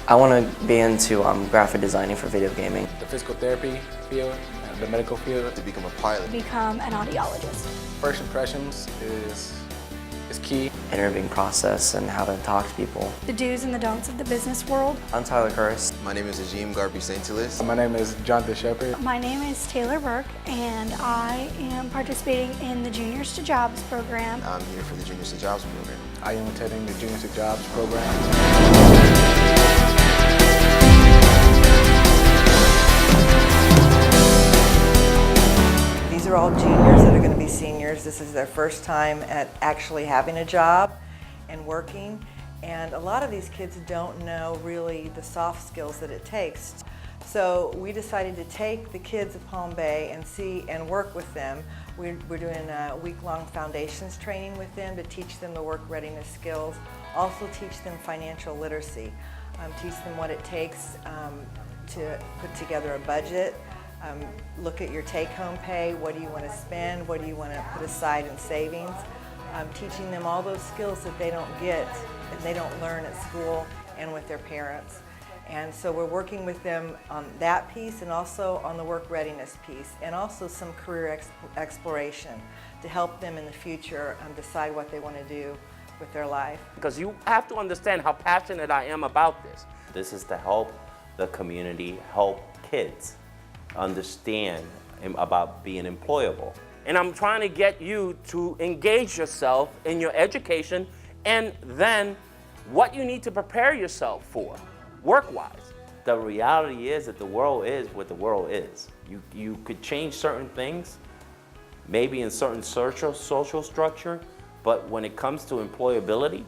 I want to be into graphic designing for video gaming. The physical therapy field, the medical field. To become a pilot. Become an audiologist. First impressions is key. Interviewing process and how to talk to people. The do's and the don'ts of the business world. I'm Tyler Curris. My name is Ajim Garby Saint-Hilis. My name is Jonathan Shepard. My name is Taylor Burke, and I am participating in the Juniors to Jobs program. I'm here for the Juniors to Jobs program. I am attending the Juniors to Jobs program. These are all juniors that are going to be seniors. This is their first time at actually having a job and working. And a lot of these kids don't know really the soft skills that it takes. So we decided to take the kids of Palm Bay and see and work with them. We're doing a week-long foundations training with them to teach them the work readiness skills. Also teach them financial literacy. Teach them what it takes to put together a budget. Look at your take-home pay. What do you want to spend? What do you want to put aside in savings? Teaching them all those skills that they don't get and they don't learn at school and with their parents. And so we're working with them on that piece and also on the work readiness piece and also some career exploration to help them in the future decide what they want to do with their life. Because you have to understand how passionate I am about this. This is to help the community, help kids understand about being employable. And I'm trying to get you to engage yourself in your education and then what you need to prepare yourself for, work-wise. The reality is that the world is what the world is. You could change certain things, maybe in certain social structure, but when it comes to employability,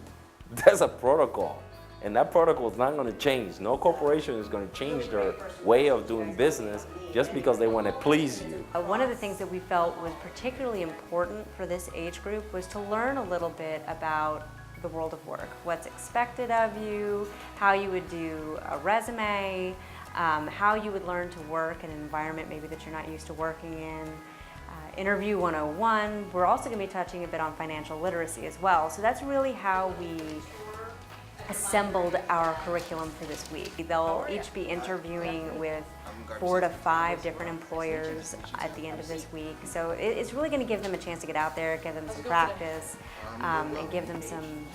there's a protocol. And that protocol is not going to change. No corporation is going to change their way of doing business just because they want to please you. One of the things that we felt was particularly important for this age group was to learn a little bit about the world of work, what's expected of you, how you would do a resume, how you would learn to work in an environment maybe that you're not used to working in. Interview 101. We're also going to be touching a bit on financial literacy as well. So that's really how we assembled our curriculum for this week. They'll each be interviewing with 4 to 5 different employers at the end of this week. So it's really going to give them a chance to get out there, give them some practice, and give them some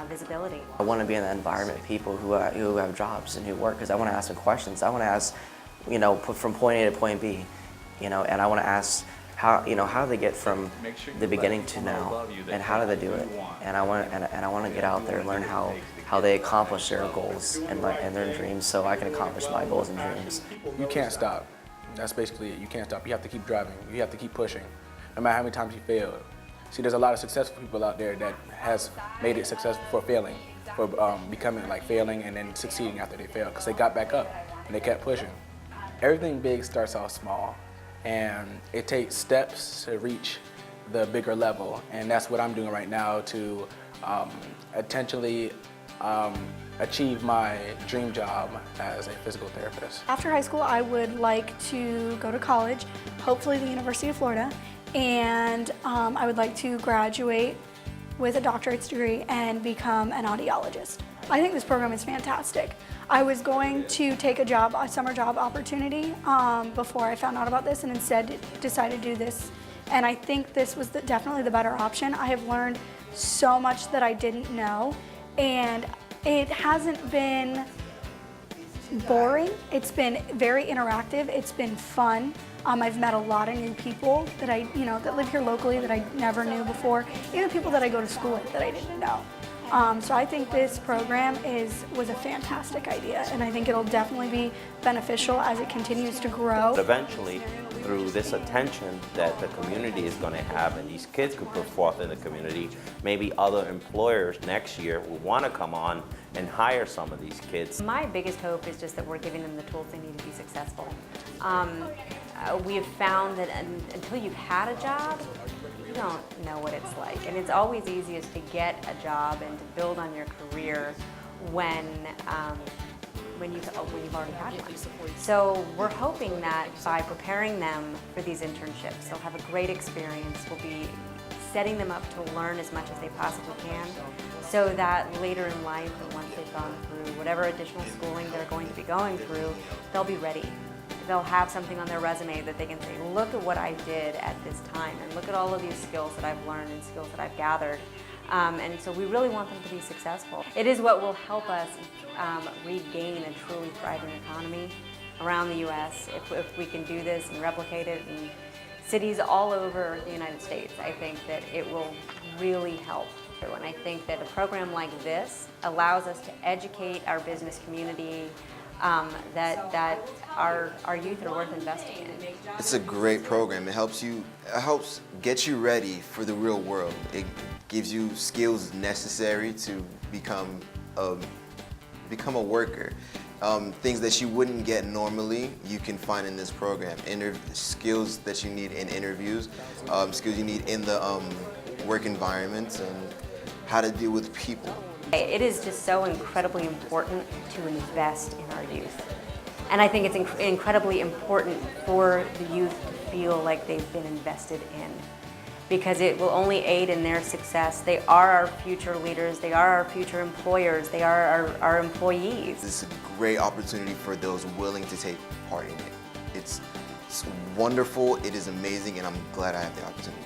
visibility. I want to be in that environment, people who have jobs and who work, because I want to ask them questions. I want to ask, from point A to point B, and I want to ask how do they get from the beginning to now, and how do they do it? And I want to get out there and learn how they accomplish their goals and their dreams, so I can accomplish my goals and dreams. You can't stop. That's basically it. You can't stop. You have to keep driving. You have to keep pushing, no matter how many times you fail. See, there's a lot of successful people out there that has made it successful for failing, for becoming failing and then succeeding after they fail, because they got back up and they kept pushing. Everything big starts off small, and it takes steps to reach the bigger level, and that's what I'm doing right now to intentionally achieve my dream job as a physical therapist. After high school, I would like to go to college, hopefully the University of Florida, and I would like to graduate with a doctorate's degree and become an audiologist. I think this program is fantastic. I was going to take a summer job opportunity before I found out about this, and instead decided to do this. And I think this was definitely the better option. I have learned so much that I didn't know, and it hasn't been boring. It's been very interactive. It's been fun. I've met a lot of new people that that live here locally that I never knew before, even people that I go to school with that I didn't know. So I think this program was a fantastic idea, and I think it'll definitely be beneficial as it continues to grow. But eventually, through this attention that the community is going to have and these kids could put forth in the community, maybe other employers next year will want to come on and hire some of these kids. My biggest hope is just that we're giving them the tools they need to be successful. We have found that until you've had a job, you don't know what it's like. And it's always easiest to get a job and to build on your career when when you've already had one. So we're hoping that by preparing them for these internships, they'll have a great experience. We'll be setting them up to learn as much as they possibly can, so that later in life, and once they've gone through whatever additional schooling they're going to be going through, they'll be ready. They'll have something on their resume that they can say, look at what I did at this time, and look at all of these skills that I've learned and skills that I've gathered. And so we really want them to be successful. It is what will help us regain a truly thriving economy around the U.S. If we can do this and replicate it in cities all over the United States, I think that it will really help. And I think that a program like this allows us to educate our business community that our youth are worth investing in. It's a great program. It helps get you ready for the real world. It gives you skills necessary to become a worker. Things that you wouldn't get normally, you can find in this program. Skills that you need in interviews, skills you need in the work environment, and how to deal with people. It is just so incredibly important to invest in our youth. And I think it's incredibly important for the youth to feel like they've been invested in, because it will only aid in their success. They are our future leaders, they are our future employers, they are our employees. This is a great opportunity for those willing to take part in it. It's wonderful, it is amazing, and I'm glad I have the opportunity.